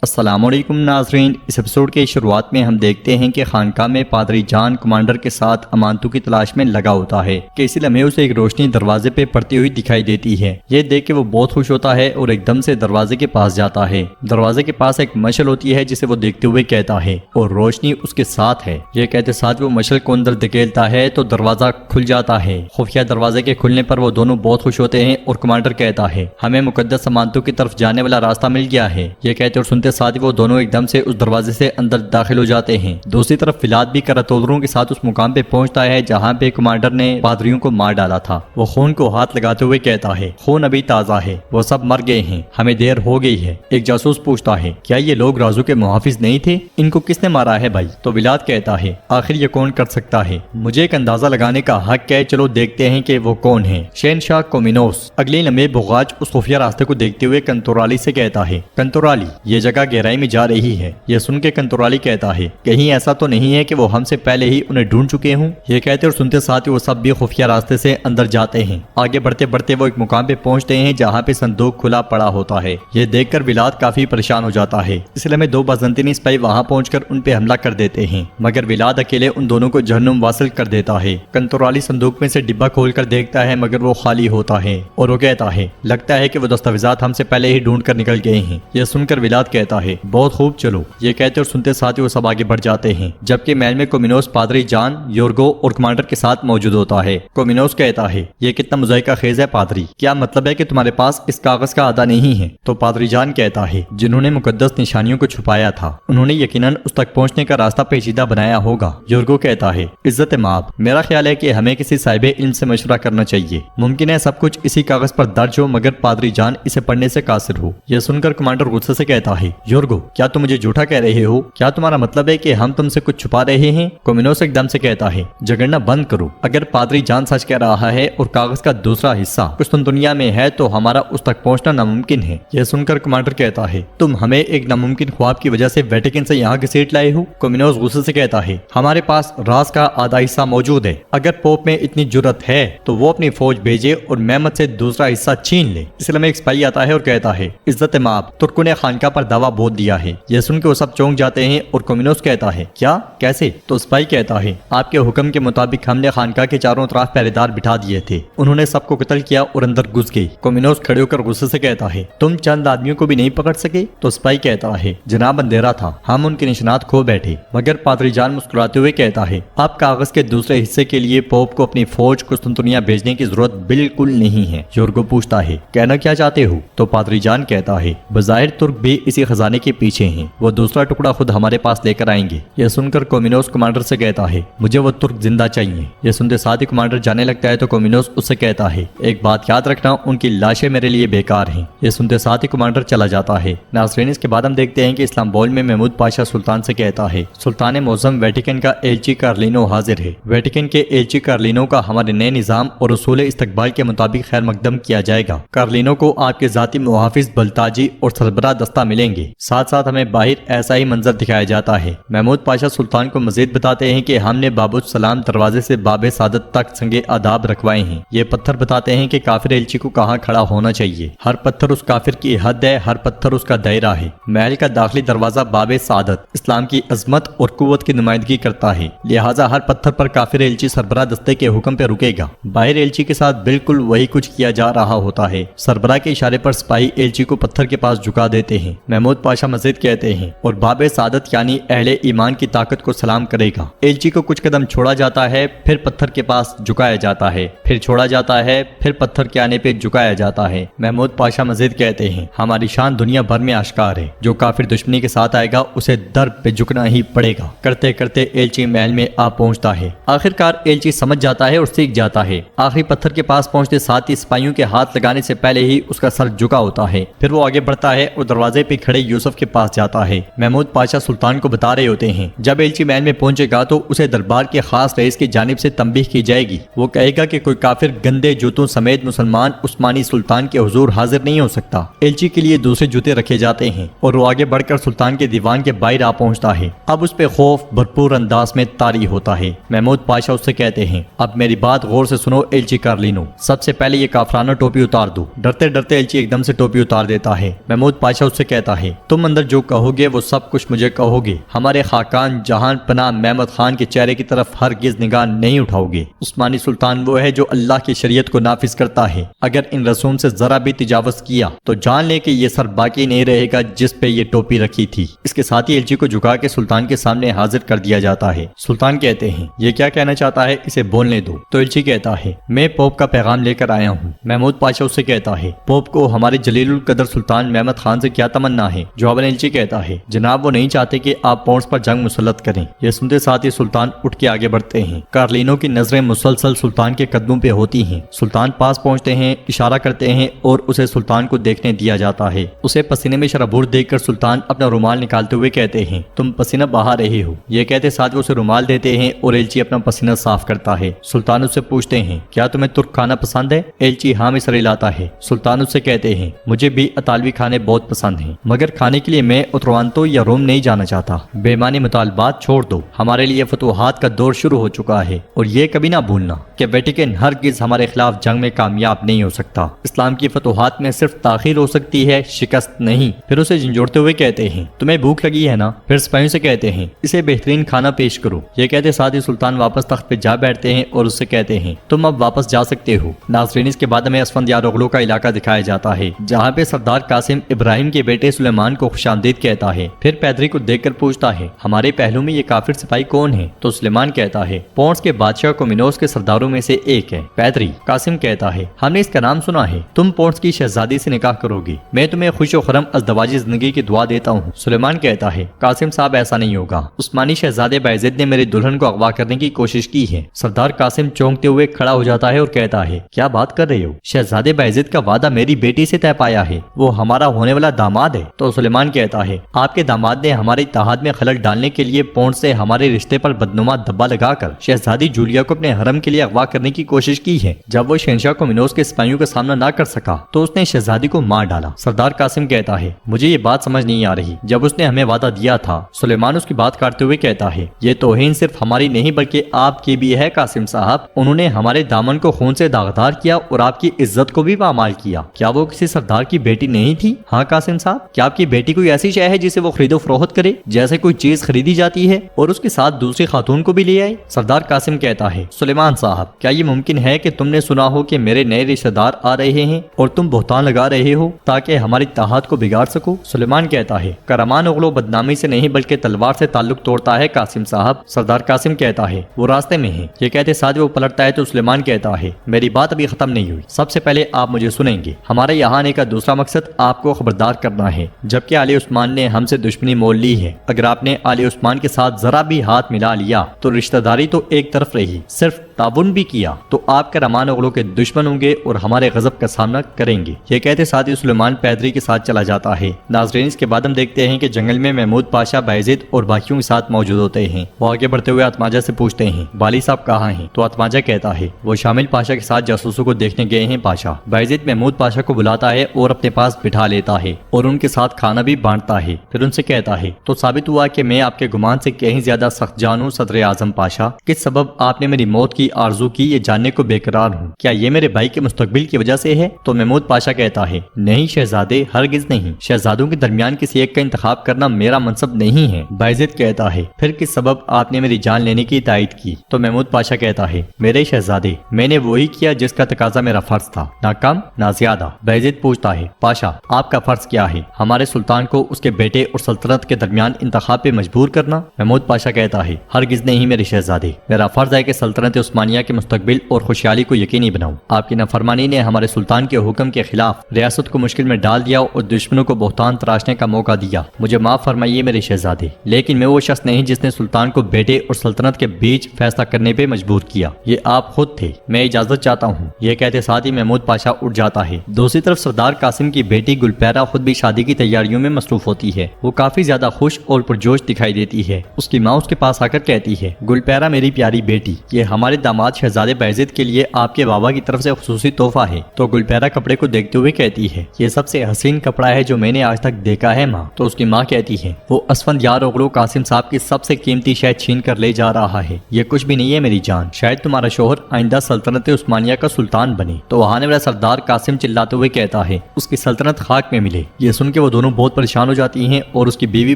السلام علیکم ناظرین، اس ایپیسوڈ کے شروعات میں ہم دیکھتے ہیں کہ خانقاہ میں پادری جان کمانڈر کے ساتھ امانتوں کی تلاش میں لگا ہوتا ہے کہ اسی لمحے اسے ایک روشنی دروازے پہ پڑتی ہوئی دکھائی دیتی ہے۔ یہ دیکھ کے وہ بہت خوش ہوتا ہے اور ایک دم سے دروازے کے پاس جاتا ہے۔ دروازے کے پاس ایک مشعل ہوتی ہے جسے وہ دیکھتے ہوئے کہتا ہے اور روشنی اس کے ساتھ ہے۔ یہ کہتے ساتھ وہ مشعل کو اندر دھکیلتا ہے تو دروازہ کھل جاتا ہے۔ خفیہ دروازے کے کھلنے پر وہ دونوں بہت خوش ہوتے ہیں اور کمانڈر کہتا ہے ہمیں مقدس امانتوں کی طرف جانے والا راستہ مل گیا ہے۔ یہ کہتے اور سنتے ساتھ وہ دونوں ایک دم سے اس دروازے سے اندر داخل ہو جاتے ہیں۔ دوسری طرف فیلاد بھی کراتولروں کے ساتھ اس مقام پہ پہنچتا ہے جہاں پہ کمانڈر نے پادریوں کو مار ڈالا تھا۔ وہ خون کو ہاتھ لگاتے ہوئے کہتا ہے خون ابھی تازہ ہے، وہ سب مر گئے ہیں، ہمیں دیر ہو گئی ہے۔ ایک جاسوس پوچھتا ہے کیا یہ لوگ رازوں کے محافظ نہیں تھے؟ ان کو کس نے مارا ہے بھائی؟ تو فیلاد کہتا ہے آخر یہ کون کر سکتا ہے؟ مجھے ایک اندازہ لگانے کا حق ہے، چلو دیکھتے ہیں کہ وہ کون ہے۔ شہنشاہ کومینوس اگلے لمحے بغاچ اس خفیہ راستے کو دیکھتے ہوئے کنتورالی سے کہتا ہے کنتورالی یہ جگہ گہرائی میں جا رہی ہے۔ یہ سن کے کنتورالی کہتا ہے کہیں ایسا تو نہیں ہے کہ وہ ہم سے پہلے ہی انہیں ڈھونڈ چکے ہوں؟ یہ کہتے اور سنتے ساتھ وہ سب بھی خفیہ راستے سے اندر جاتے ہیں۔ آگے بڑھتے بڑھتے وہ ایک مقام پہ پہنچتے ہیں جہاں پہ صندوق کھلا پڑا ہوتا ہے۔ یہ دیکھ کر فیلاد کافی پریشان ہو جاتا ہے، اس لیے دو بازنطینی سپاہی وہاں پہنچ کر ان پہ حملہ کر دیتے ہیں، مگر فیلاد اکیلے ان دونوں کو جہنم واصل کر دیتا ہے۔ کنتورالی صندوق میں سے ڈبہ کھول کر دیکھتا ہے مگر وہ خالی ہوتا ہے اور وہ کہتا ہے لگتا ہے کہ وہ دستاویزات ہم سے پہلے ہی ڈھونڈ کر نکل گئے ہیں۔ یہ سن کر فیلاد کہتا ہے بہت خوب، چلو۔ یہ کہتے اور سنتے ساتھ وہ سب آگے بڑھ جاتے ہیں، جبکہ محل میں کومینوس پادری جان، یورگو اور کمانڈر کے ساتھ موجود ہوتا ہے۔ کومینوس کہتا ہے یہ کتنا مضحکہ خیز ہے پادری، کیا مطلب ہے کہ تمہارے پاس اس کاغذ کا آدھا نہیں ہے؟ تو پادری جان کہتا ہے جنہوں نے مقدس نشانیوں کو چھپایا تھا انہوں نے یقیناً اس تک پہنچنے کا راستہ پیچیدہ بنایا ہوگا۔ یورگو کہتا ہے عزت مآب، میرا خیال ہے کہ ہمیں کسی صاحب علم سے مشورہ کرنا چاہیے، ممکن ہے سب کچھ اسی کاغذ پر درج ہو مگر پادری جان اسے پڑھنے سے قاصر ہو۔ یہ سن کر کمانڈر غصے سے کہتا ہے یورگو کیا تم مجھے جھوٹا کہہ رہے ہو؟ کیا تمہارا مطلب ہے کہ ہم تم سے کچھ چھپا رہے ہیں؟ کومینوس ایک دم سے کہتا ہے جھگڑنا بند کرو، اگر پادری جان سچ کہہ رہا ہے اور کاغذ کا دوسرا حصہ قسطنطنیہ میں ہے تو ہمارا اس تک پہنچنا ناممکن ہے۔ یہ سن کر کمانڈر کہتا ہے تم ہمیں ایک ناممکن خواب کی وجہ سے ویٹیکن سے یہاں گھسیٹ لائے ہو۔ کومینوس غصے سے کہتا ہے ہمارے پاس راز کا آدھا حصہ موجود ہے، اگر پوپ میں اتنی جرت ہے تو وہ اپنی فوج بھیجے اور محمد سے دوسرا حصہ چھین لے۔ اس لیے ایک سپاہی آتا ہے اور کہتا ہے عزت مآب، ترکوں نے خانقاہ پر دعویٰ بوجھ دیا ہے۔ یہ سن کے وہ سب چونک جاتے ہیں اور کومینوس کہتا ہے کیا، کیسے؟ تو سپاہی کہتا ہے آپ کے حکم کے مطابق ہم نے خانقاہ کے چاروں طرف پہرے دار بٹھا دیے تھے، انہوں نے سب کو قتل کیا اور اندر گھس گئی۔ کومینوس کھڑے ہو کر غصے سے کہتا ہے تم چند آدمیوں کو بھی نہیں پکڑ سکے؟ تو سپاہی کہتا ہے جناب اندھیرا تھا، ہم ان کے نشانات کھو بیٹھے۔ مگر پادری جان مسکراتے ہوئے کہتا ہے آپ کاغذ کے دوسرے حصے کے لیے پوپ کو اپنی فوج قسطنطنیہ بھیجنے کی ضرورت بالکل نہیں ہے۔ یورگو پوچھتا ہے کہنا کیا چاہتے ہو؟ تو پادری جان کہتا ہے بظاہر ترک بھی اسی خزانے کے پیچھے ہیں، وہ دوسرا ٹکڑا خود ہمارے پاس لے کر آئیں گے۔ یہ سن کر کومینوس کمانڈر سے کہتا ہے مجھے وہ ترک زندہ چاہیے۔ یہ سنتے ساتھ ہی کمانڈر جانے لگتا ہے تو کومینوس اس سے کہتا ہے ایک بات یاد رکھنا، ان کی لاشیں میرے لیے بیکار ہیں۔ یہ سنتے ساتھ ہی کمانڈر چلا جاتا ہے۔ ناظرین اس کے بعد ہم دیکھتے ہیں کہ اسلامبول میں محمود پاشا سلطان سے کہتا ہے سلطان معظم ویٹیکن کا ایلچی کارلینو حاضر ہے۔ ویٹیکن کے ایلچی کارلینو کا ہمارے نئے نظام اور اصول استقبال کے مطابق خیر مقدم کیا جائے گا۔ کارلینو کو آپ کے ذاتی محافظ بلتاجی اور سربراہ دستہ ملیں گے، ساتھ ساتھ ہمیں باہر ایسا ہی منظر دکھایا جاتا ہے۔ محمود پاشا سلطان کو مزید بتاتے ہیں کہ ہم نے باب السلام دروازے سے باب سعادت تک سنگ آداب رکھوائے ہیں۔ یہ پتھر بتاتے ہیں کہ کافر ایلچی کو کہاں کھڑا ہونا چاہیے، ہر پتھر اس کافر کی حد ہے، ہر پتھر اس کا دائرہ ہے۔ محل کا داخلی دروازہ باب سعادت اسلام کی عظمت اور قوت کی نمائندگی کرتا ہے، لہٰذا ہر پتھر پر کافر ایلچی سربراہ دستے کے حکم پہ رکے گا۔ باہر ایلچی کے ساتھ بالکل وہی کچھ کیا جا رہا ہوتا ہے، سربراہ کے اشارے پر سپاہی ایلچی کو پتھر کے پاس جھکا دیتے ہیں۔ محمود پاشا مزید کہتے ہیں اور باب سعادت یعنی اہل ایمان کی طاقت کو سلام کرے گا۔ ایلچی کو کچھ قدم چھوڑا جاتا ہے، پھر پتھر کے پاس جھکایا جاتا ہے، پھر چھوڑا جاتا ہے، پھر پتھر کے آنے پہ جھکایا جاتا ہے۔ محمود پاشا مزید کہتے ہیں ہماری شان دنیا بھر میں آشکار ہے، جو کافر دشمنی کے ساتھ آئے گا اسے در پہ جھکنا ہی پڑے گا۔ کرتے کرتے ایلچی محل میں آ پہنچتا ہے۔ آخرکار ایلچی سمجھ جاتا ہے اور سیکھ جاتا ہے۔ آخری پتھر کے پاس پہنچتے ساتھ ہی سپاہیوں کے ہاتھ لگانے سے پہلے ہی اس کا سر جھکا ہوتا ہے۔ پھر وہ آگے بڑھتا ہے اور دروازے پہ کھڑے یوسف کے پاس جاتا ہے۔ محمود پاشا سلطان کو بتا رہے ہوتے ہیں جب ایلچی محل میں پہنچے گا تو اسے دربار کے خاص رئیس کی جانب سے تنبیہ کی جائے گی، وہ کہے گا کہ کوئی کافر گندے جوتوں سمیت مسلمان عثمانی سلطان کے حضور حاضر نہیں ہو سکتا۔ ایلچی کے لیے دوسرے جوتے رکھے جاتے ہیں اور وہ آگے بڑھ کر سلطان کے دیوان کے باہر آ پہنچتا ہے۔ اب اس پہ خوف بھرپور انداز میں طاری ہوتا ہے۔ محمود پاشا اس سے کہتے ہیں اب میری بات غور سے سنو ایلچی کارلینو، سب سے پہلے یہ کافرانہ ٹوپی اتار دو۔ ڈرتے ڈرتے ایلچی ایک دم سے ٹوپی اتار دیتا ہے۔ محمود پاشا اس سے کہتا ہے تم اندر جو کہو گے وہ سب کچھ مجھے کہو گے، ہمارے خاقان جہان پناہ محمد خان کے چہرے کی طرف ہرگز نگاہ نہیں اٹھاؤ گے۔ عثمانی سلطان وہ ہے جو اللہ کی شریعت کو نافذ کرتا ہے، اگر ان رسوم سے ذرا بھی تجاوز کیا تو جان لے کہ یہ سر باقی نہیں رہے گا جس پہ یہ ٹوپی رکھی تھی۔ اس کے ساتھ ہی ایلچی کو جھکا کے سلطان کے سامنے حاضر کر دیا جاتا ہے۔ سلطان کہتے ہیں یہ کیا کہنا چاہتا ہے، اسے بولنے دو۔ تو ایلچی کہتا ہے میں پوپ کا پیغام لے کر آیا ہوں۔ محمود پاشا اسے کہتا ہے پوپ کو ہمارے جلیل القدر سلطان محمد خان سے کیا تمنا ہے؟ جواباً ایلچی کہتا ہے جناب وہ نہیں چاہتے کہ آپ پونس پر جنگ مسلط کریں۔ یہ سنتے ساتھ ہی سلطان اٹھ کے آگے بڑھتے ہیں۔ کارلینوں کی نظریں مسلسل سلطان کے قدموں پہ ہوتی ہیں۔ سلطان پاس پہنچتے ہیں، اشارہ کرتے ہیں اور اسے سلطان کو دیکھنے دیا جاتا ہے۔ اسے پسینے میں شرابور دیکھ کر سلطان اپنا رومال نکالتے ہوئے کہتے ہیں تم پسینہ بہا رہے ہو۔ یہ کہتے ساتھ وہ اسے رومال دیتے ہیں اور ایلچی اپنا پسینہ صاف کرتا ہے۔ سلطان اس سے پوچھتے ہیں کیا تمہیں ترک کھانا پسند ہے؟ ایلچی ہاں میں سر ہلاتا ہے۔ سلطان اس سے کہتے ہیں مجھے بھی اطالوی کھانے بہت پسند ہیں، مگر کھانے کے لیے میں اتروانتو یا روم نہیں جانا چاہتا۔ بے معنی مطالبات چھوڑ دو، ہمارے لیے فتوحات کا دور شروع ہو چکا ہے، اور یہ کبھی نہ بھولنا کہ ویٹیکن ہرگز ہمارے خلاف جنگ میں کامیاب نہیں ہو سکتا۔ اسلام کی فتوحات میں صرف تاخیر ہو سکتی ہے، شکست نہیں۔ پھر اسے جھنجھوڑتے ہوئے کہتے ہیں تمہیں بھوک لگی ہے نا؟ پھر سپاہیوں سے کہتے ہیں اسے بہترین کھانا پیش کرو۔ یہ کہتے ساتھ ہی سلطان واپس تخت پہ جا بیٹھتے ہیں اور اس سے کہتے ہیں تم اب واپس جا سکتے ہو۔ ناظرین اس کے بعد ہمیں اسفندیار اغلو کا علاقہ دکھایا جاتا ہے جہاں پہ سردار قاسم ابراہیم کے بیٹے سلیمان کو خوش آمدید کہتا ہے۔ پھر پیدری کو دیکھ کر پوچھتا ہے ہمارے پہلو میں یہ کافر سپاہی کون ہے؟ تو سلیمان کہتا ہے پونس کے بادشاہ کومینوس کے سرداروں میں سے ایک ہے۔ پیدری قاسم کہتا ہے ہم نے اس کا نام سنا ہے، تم پونس کی شہزادی سے نکاح کرو گی، میں تمہیں خوش و خرم ازدواجی زندگی کی دعا دیتا ہوں۔ سلیمان کہتا ہے قاسم صاحب ایسا نہیں ہوگا، عثمانی شہزادے بایزید نے میری دلہن کو اغوا کرنے کی کوشش کی ہے۔ سردار قاسم چونکتے ہوئے کھڑا ہو جاتا ہے اور کہتا ہے کیا بات کر رہے ہو؟ شہزادے بایزید کا وعدہ میری بیٹی سے طے پایا ہے، وہ ہمارا ہونے والا داماد ہے۔ تو سلیمان کہتا ہے آپ کے داماد نے ہمارے اتحاد میں خلل ڈالنے کے لیے پونس سے ہمارے رشتے پر بدنما دبا لگا کر شہزادی جولیا کو اپنے حرم کے لیے اغوا کرنے کی کوشش کی ہے۔ جب وہ شہنشاہ کومینوس کے سپاہیوں کا سامنا نہ کر سکا تو اس نے شہزادی کو مار ڈالا۔ سردار قاسم کہتا ہے مجھے یہ بات سمجھ نہیں آ رہی، جب اس نے ہمیں وعدہ دیا تھا۔ سلیمان اس کی بات کاٹتے ہوئے کہتا ہے یہ توہین صرف ہماری نہیں بلکہ آپ کی بھی ہے قاسم صاحب، انہوں نے ہمارے دامن کو خون سے داغدار کیا اور آپ کی عزت کو بھی پامال کیا۔ کیا وہ کسی سردار کی بیٹی نہیں تھی؟ ہاں قاسم صاحب، کیا آپ کی بیٹی کوئی ایسی شے ہے جسے وہ خرید و فروخت کرے جیسے کوئی چیز خریدی جاتی ہے اور اس کے ساتھ دوسری خاتون کو بھی لے آئے؟ سردار قاسم کہتا ہے سلیمان صاحب کیا یہ ممکن ہے کہ تم نے سنا ہو کہ میرے نئے رشتہ دار آ رہے ہیں اور تم بہتان لگا رہے ہو تاکہ ہماری اتحاد کو بگاڑ سکو؟ سلیمان کہتا ہے کرمان اغلو بدنامی سے نہیں بلکہ تلوار سے تعلق توڑتا ہے قاسم صاحب۔ سردار قاسم کہتا ہے وہ راستے میں ہے۔ یہ کہتے ساتھ وہ پلٹتا ہے تو سلیمان کہتا ہے میری بات ابھی ختم نہیں ہوئی، سب سے پہلے آپ مجھے سنیں گے۔ ہمارے یہاں آنے کا دوسرا مقصد آپ کو خبردار کرنا ہے، جبکہ آل عثمان نے ہم سے دشمنی مول لی ہے، اگر آپ نے آل عثمان کے ساتھ ذرا بھی ہاتھ ملا لیا تو رشتہ داری تو ایک طرف رہی، صرف تعاون بھی کیا تو آپ کرمان اغلو کے دشمن ہوں گے اور ہمارے غضب کا سامنا کریں گے۔ یہ کہتے ساتھ ہی سلیمان پیدری کے ساتھ چلا جاتا ہے۔ ناظرین اس کے بعد ہم دیکھتے ہیں کہ جنگل میں محمود پاشا بایزید اور باقیوں کے ساتھ موجود ہوتے ہیں۔ وہ آگے بڑھتے ہوئے اتماجہ سے پوچھتے ہیں بالی صاحب کہاں ہیں؟ تو اتماجہ کہتا ہے وہ شامل پاشا کے ساتھ جاسوسوں کو دیکھنے گئے ہیں پاشا۔ بایزید محمود پاشا کو بلاتا ہے اور اپنے پاس بٹھا لیتا ہے اور ان کے ساتھ کھانا بھی بانٹتا ہے۔ پھر ان سے کہتا ہے تو ثابت ہوا کہ میں آپ کے گمان سے کہیں زیادہ سخت جان ہوں صدر اعظم پاشا، کس سبب آپ نے میری موت کی آرزو کی یہ جاننے کو بےقرار ہوں، کیا یہ میرے بھائی کے مستقبل کی وجہ سے ہے؟ تو محمود پاشا کہتا ہے نہیں شہزادے، ہرگز نہیں، شہزادوں کے درمیان کسی ایک کا انتخاب کرنا میرا منصب نہیں ہے۔ بایزید کہتا ہے پھر کس سبب آپ نے میری جان لینے کی تائید کی؟ تو محمود پاشا کہتا ہے میرے شہزادے میں نے وہی کیا جس کا تقاضا میرا فرض تھا، نہ کم نہ زیادہ۔ بایزید پوچھتا ہے پاشا آپ کا فرض کیا ہے؟ ہمارے سلطان کو اس کے بیٹے اور سلطنت کے درمیان انتخاب پہ مجبور کرنا؟ محمود پاشا کہتا ہے ہرگز نہیں میرے شہزادے، میرا فرض ہے کہ سلطنت عثمانیہ کے مستقبل اور خوشحالی کو یقینی بناؤں۔ آپ کی نافرمانی نے ہمارے سلطان کے حکم کے خلاف ریاست کو مشکل میں ڈال دیا اور دشمنوں کو بہتان تراشنے کا موقع دیا، مجھے معاف فرمائیے میرے شہزادے، لیکن میں وہ شخص نہیں جس نے سلطان کو بیٹے اور سلطنت کے بیچ فیصلہ کرنے پہ مجبور کیا، یہ آپ خود تھے، میں اجازت چاہتا ہوں۔ یہ کہتے ساتھ ہی محمود پاشا اٹھ جاتا ہے۔ دوسری طرف سردار قاسم کی بیٹی گلپیرا خود بھی شادی کی تیاریوں میں مصروف ہوتی ہے، وہ کافی زیادہ خوش اور پرجوش دکھائی دیتی ہے۔ اس کی ماں اس کے پاس آ کر کہتی ہے گلپیرا میری پیاری بیٹی، یہ ہمارے داماد شہزادے بایزید کے لیے آپ کے بابا کی طرف سے خصوصی تحفہ ہے۔ تو گلپیرا کپڑے کو دیکھتے ہوئے کہتی ہے یہ سب سے حسین کپڑا ہے جو میں نے آج تک دیکھا ہے ماں۔ تو اس کی ماں کہتی ہے وہ اسفندیار اغلو قاسم صاحب کی سب سے قیمتی شے چھین کر لے جا رہا ہے، یہ کچھ بھی نہیں ہے میری جان، شاید تمہارا شوہر آئندہ سلطنت عثمانیہ کا سلطان بنے۔ تو وہاں والا سردار قاسم چلاتے ہوئے کہتا ہے اس کی سلطنت خاک میں ملے۔ یہ سن کے وہ دونوں دونوں بہت پریشان ہو جاتی ہیں اور اس کی بیوی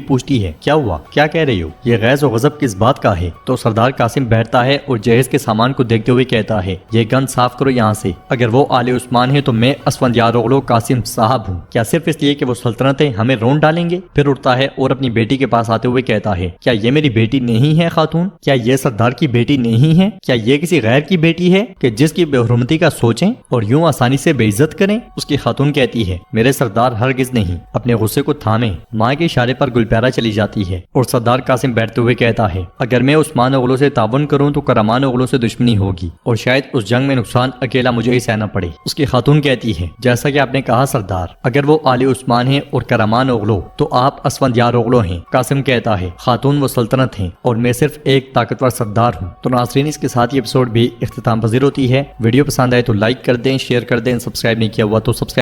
پوچھتی ہے کیا ہوا، کیا کہہ رہی ہو، یہ غیظ و غضب کس بات کا ہے؟ تو سردار قاسم بیٹھتا ہے اور جہیز کے سامان کو دیکھتے ہوئے کہتا ہے یہ گند صاف کرو یہاں سے، اگر وہ آل عثمان ہے تو میں اسفندیاروغلو قاسم صاحب ہوں، کیا صرف اس لیے کہ وہ سلطنت ہے ہمیں رون ڈالیں گے؟ پھر اٹھتا ہے اور اپنی بیٹی کے پاس آتے ہوئے کہتا ہے کیا یہ میری بیٹی نہیں ہے خاتون؟ کیا یہ سردار کی بیٹی نہیں ہے؟ کیا یہ کسی غیر کی بیٹی ہے کہ جس کی بے حرمتی کا سوچیں اور یوں آسانی سے بے عزت کریں؟ اس کی خاتون کہتی ہے میرے سردار ہرگز نہیں، اپنے غصے کو تھامیں۔ ماں کے اشارے پر گلپیرا چلی جاتی ہے اور سردار قاسم بیٹھتے ہوئے کہتا ہے اگر میں عثمان اوغلو سے تعاون کروں تو کرمان اوغلو سے دشمنی ہوگی اور شاید اس جنگ میں نقصان اکیلا مجھے ہی سہنا پڑے۔ اس کی خاتون کہتی ہے جیسا کہ آپ نے کہا سردار، اگر وہ آل عثمان ہیں اور کرمان اوغلو تو آپ اسفندیار اوغلو ہیں۔ قاسم کہتا ہے خاتون وہ سلطنت ہیں اور میں صرف ایک طاقتور سردار ہوں۔ تو ناظرین اس کے ساتھ یہ ایپیسوڈ بھی اختتام پذیر ہوتی ہے۔ ویڈیو پسند آئے تو لائک کر دیں، شیئر کر دیں، سبسکرائب نہیں کیا ہوا تو سبسکرائب